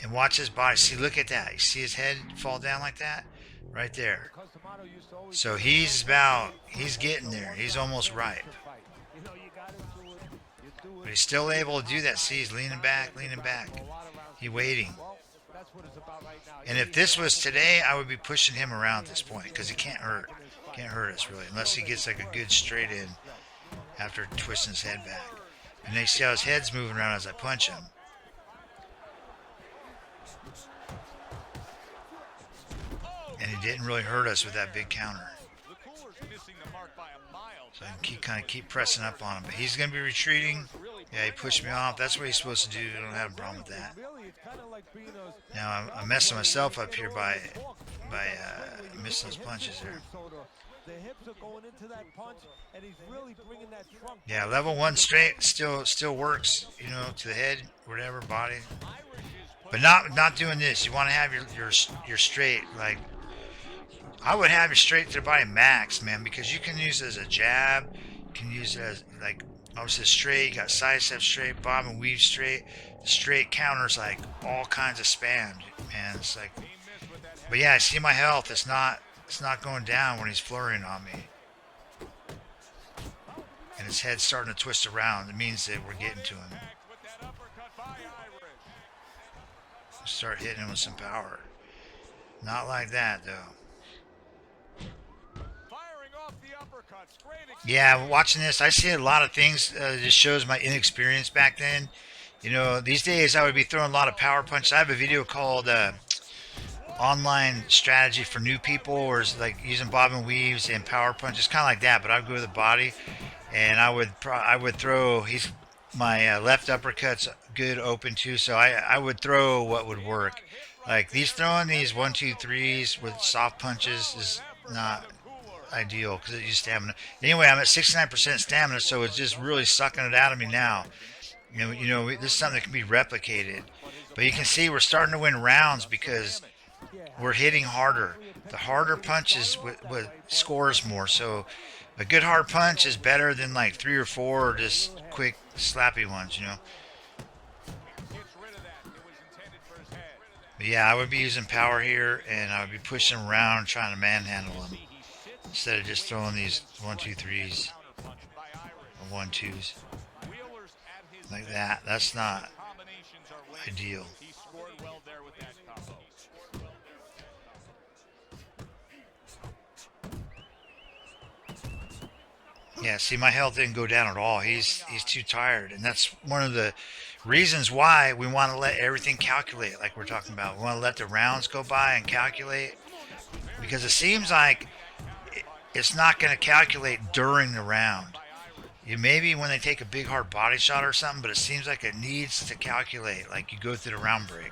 And watch his body. See, look at that. You see his head fall down like that? Right there. So he's getting there. He's almost ripe. But he's still able to do that. See, he's leaning back, leaning back. He's waiting. And if this was today, I would be pushing him around at this point because he can't hurt. Can't hurt us really unless he gets like a good straight in after twisting his head back. And then you see how his head's moving around as I punch him. And he didn't really hurt us with that big counter. So I can keep pressing up on him. But he's going to be retreating. Yeah, he pushed me off. That's what he's supposed to do. I don't have a problem with that. Now I'm messing myself up here by missing those punches there. Yeah, level 1 straight still works, you know, to the head, whatever, body. But not doing this. You want to have your straight, like, I would have your straight to the body max, man, because you can use it as a jab. You can use it as, like, obviously straight. You got sidestep straight, bob and weave straight. The straight counters, like, all kinds of spam, man. It's like, but yeah, I see my health. It's not going down when he's flurrying on me. And his head's starting to twist around. It means that we're getting to him. Start hitting him with some power. Not like that, though. Yeah, watching this, I see a lot of things. Just shows my inexperience back then. You know, these days I would be throwing a lot of power punches. I have a video called Online Strategy for New People, or it's like using bob and weaves and power punches, kind of like that. But I would go to the body, and I would throw. My left uppercut's good open too, so I would throw what would work. Like throwing these 1, 2, 3s with soft punches is not ideal because it uses stamina. Anyway, I'm at 69% stamina, so it's just really sucking it out of me now. You know, this is something that can be replicated. But you can see we're starting to win rounds because we're hitting harder. The harder punches scores more. So a good hard punch is better than like 3 or 4 or just quick slappy ones, you know. But yeah, I would be using power here, and I would be pushing him around, trying to manhandle him instead of just throwing these 1, 2, 3s or 1, 2s like that. That's not ideal. Yeah, see, my health didn't go down at all. He's too tired, and that's one of the reasons why we want to let everything calculate, like we're talking about. We want to let the rounds go by and calculate, because it seems like it's not going to calculate during the round. Maybe when they take a big hard body shot or something, but it seems like it needs to calculate, like you go through the round break.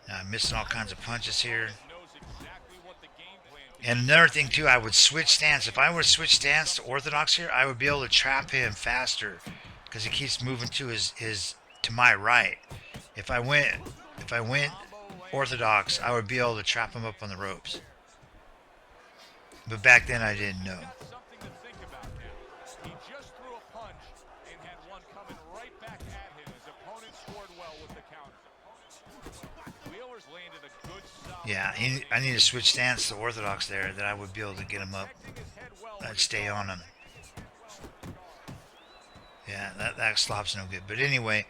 Now Missing all kinds of punches here. Knows exactly what the game plan can And another thing too, I would switch stance. If I were to switch stance to orthodox here, I would be able to trap him faster because he keeps moving to his to my right. If I went orthodox, I would be able to trap him up on the ropes. But back then I didn't know. got something to think about now. He just threw a punch and had one coming right back at him. His opponent scored well with the counter. Wheeler's landed a good solid. Yeah, I need to switch stance to orthodox there, that I would be able to get him up. Protecting his head well I'd stay on him. Yeah, that slop's no good. But anyway,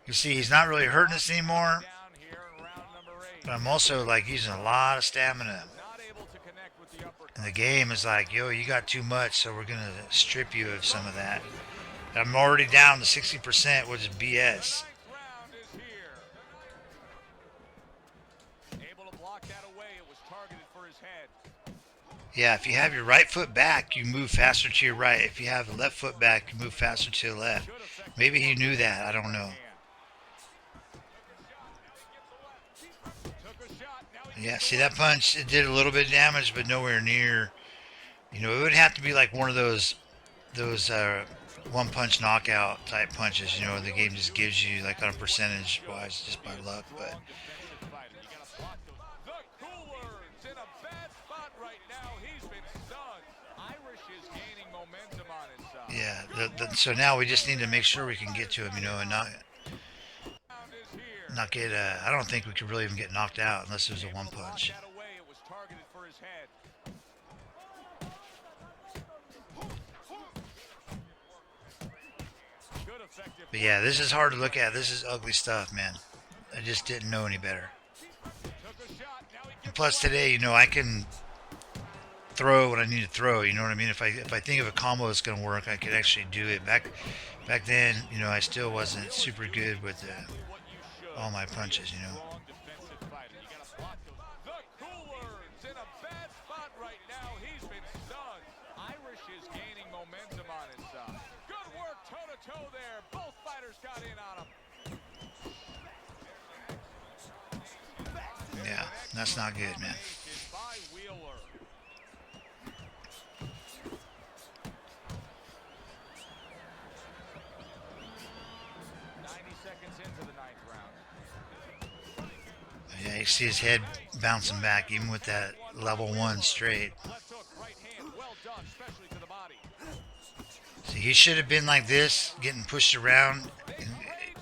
you see he's not really hurting us anymore. down here in round number 8. But I'm also like using a lot of stamina. Not able to connect with the uppercut. And the game is like, yo, you got too much, so we're gonna strip you of some of that. I'm already down to 60%, which is BS. Ninth round is here. Able to block that away. It was targeted for his head. Yeah, if you have your right foot back, you move faster to your right. If you have the left foot back, you move faster to the left. Should affect Maybe he knew that. I don't know. hand. Took a shot. Now he Yeah, gets see away. that punch? It did a little bit of damage, but nowhere near. You know, it would have to be like one of those one punch knockout type punches. You know, the game just gives you like on a percentage wise, just by luck. But Defensive fighter. You gotta block those. The Cooler's in a bad spot right now. He's been stunned. Irish is gaining momentum on his side. yeah, so now we just need to make sure we can get to him. You know, and Round is here. not get. I don't think we could really even get knocked out unless it was a one Able to block punch. that away. It was targeted for his head. Good effective. But yeah, this is hard to look at. This is ugly stuff, man. I just didn't know any better. Took a shot. Now he And gets plus away. today, you know, I can throw what I need to throw. You know what I mean? If I think of a combo that's gonna work, I could actually do it. Back then, you know, I still wasn't super good with What you should. all my punches. You know. Strong defensive fighter. You gotta block those. The Cooler's in a bad spot right now. He's been stunned. Irish is gaining momentum on his side. Good work toe-to-toe there. Both fighters got in on him. Yeah, that's not good, man. Domination by Wheeler. Seconds into the 9th round. Yeah, you see his head bouncing back, even with that level 1 straight. Left hook, right hand, well done, especially to the body. See, he should have been like this, getting pushed around Trade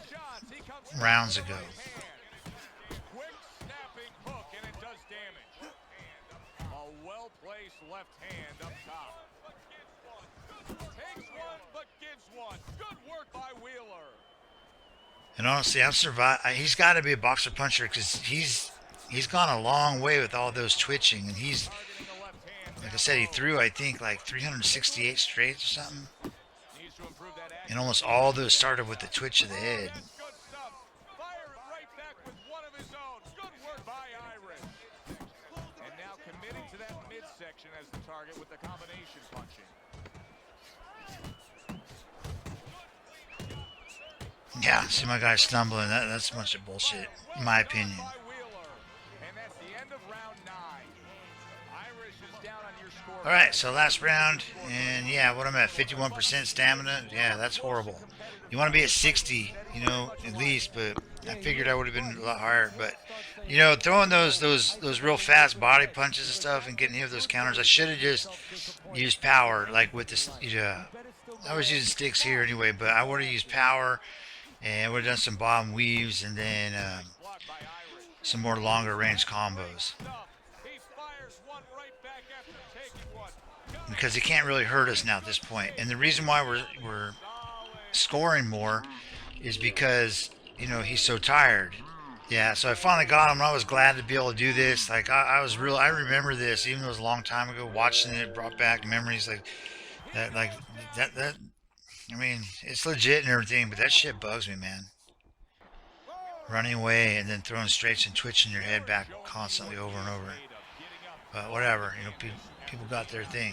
shots. He comes in rounds with the ago. right hand. Quick snapping hook, and it does damage. A well-placed left hand up top. Takes one, but gives one. Good work by Wheeler. And honestly, I'm survived. He's got to be a boxer puncher because he's gone a long way with all those twitching, and he's, Targeting the left hand. like I said, he threw I think like 368 straight or something, Needs to improve that action. and almost all those started with the twitch of the head. That's good stuff. Fire it right back with one of his own. Good work by Irish. And now committing to that midsection as the target with the combination punching. Yeah, see my guy stumbling. That's a bunch of bullshit, in my opinion. By Wheeler. And that's the end of round 9. Irish is down on your score. All right, so last round, and yeah, what I'm at, 51% stamina. Yeah, that's horrible. You want to be at 60, you know, at least. But I figured I would have been a lot higher. But you know, throwing those real fast body punches and stuff, and getting hit with those counters, I should have just used power, like with this. I was using sticks here anyway, but I would have used power, and would have done some bottom weaves, and then Blocked by Irish. some more longer range combos. He fires one right back after taking one. Because he can't really hurt us now at this point. And the reason why we're scoring more is because, you know, he's so tired. Yeah, so I finally got him, and I was glad to be able to do this. Like, I remember this, even though it was a long time ago, watching it brought back memories like that. I mean, it's legit and everything, but that shit bugs me, man. Running away and then throwing straights and twitching your head back constantly over and over. But whatever, you know, people got their thing.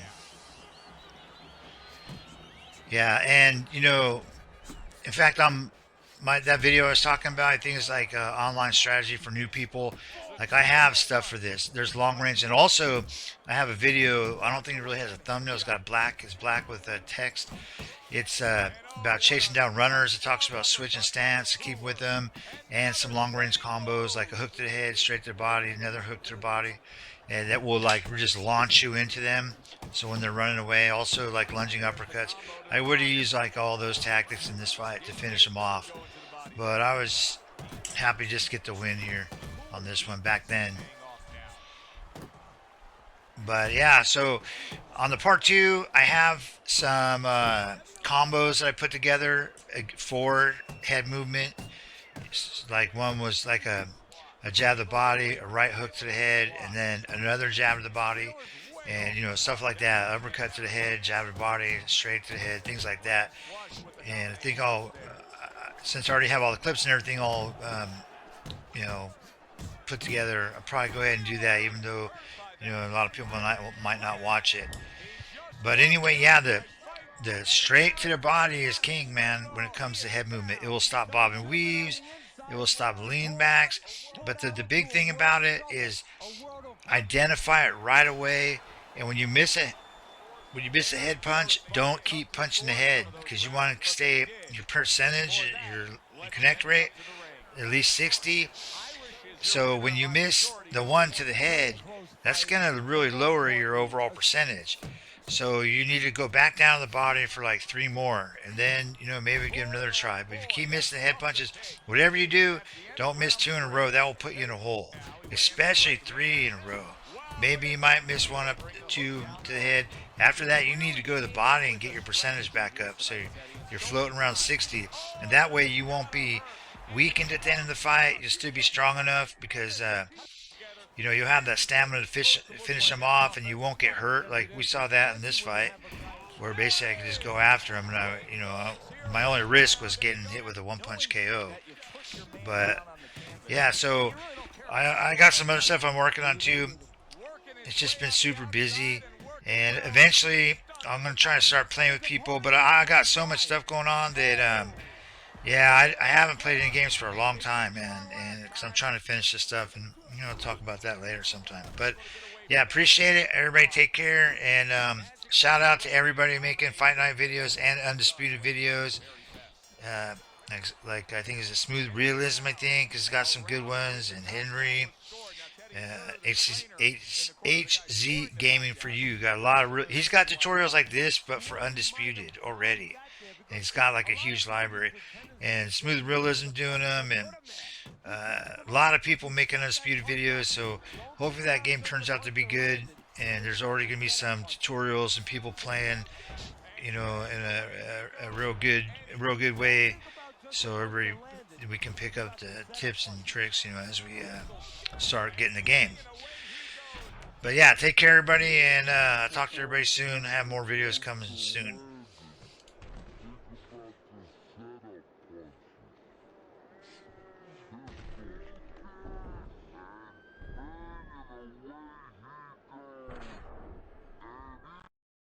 Yeah, and you know, in fact, I'm that video I was talking about, I think it's like online strategy for new people. Like I have stuff for this. There's long range, and also I have a video. I don't think it really has a thumbnail. It's got black. It's black with text. It's about chasing down runners. It talks about switching stance to keep with them, and some long range combos like a hook to the head, straight to the body, another hook to the body, and that will like just launch you into them. So when they're running away, also like lunging uppercuts. I would have used like all those tactics in this fight to finish them off, but I was happy just to get the win here on this one back then. But yeah, so on the part two, I have some combos that I put together for head movement. Like one was like a jab to the body, a right hook to the head, and then another jab to the body, and stuff like that. Uppercut to the head, jab to the body, straight to the head, things like that. And I think since I already have all the clips and everything all you know put together, I'll probably go ahead and do that, even though a lot of people might not watch it. But anyway, yeah, the straight to the body is king, man. When it comes to head movement, it will stop bob and weaves. It will stop lean backs. But the big thing about it is identify it right away. And when you miss a head punch, don't keep punching the head, because you want to stay your percentage, your connect rate, at least 60. So when you miss the one to the head, that's going to really lower your overall percentage. So you need to go back down to the body for like 3 more, and then maybe give another try. But if you keep missing the head punches, whatever you do, don't miss 2 in a row. That will put you in a hole, especially 3 in a row. Maybe you might miss 1 up, 2 to the head. After that, you need to go to the body and get your percentage back up, so you're floating around 60, and that way you won't be weakened at the end of the fight. You'll still be strong enough, because you'll have that stamina to finish them off, and you won't get hurt. Like we saw that in this fight, where basically I could just go after him, and my only risk was getting hit with a one punch KO. But yeah, so I got some other stuff I'm working on too. It's just been super busy, and eventually I'm gonna try to start playing with people. But I got so much stuff going on that yeah, I haven't played any games for a long time, man, and because I'm trying to finish this stuff, and talk about that later sometime. But yeah, appreciate it. Everybody, take care, and shout out to everybody making Fight Night videos and Undisputed videos. Uh, like I think it's a Smooth Realism. I think it's got some good ones, and Henry. HZ Gaming for You got a lot of. He's got tutorials like this, but for Undisputed already, and he's got like a huge library. And Smooth Realism doing them, and a lot of people making Undisputed videos. So hopefully that game turns out to be good. And there's already gonna be some tutorials and people playing, in a real good way. So we can pick up the tips and tricks, as we start getting the game. But yeah, take care, everybody, and I'll talk to everybody soon. I have more videos coming soon.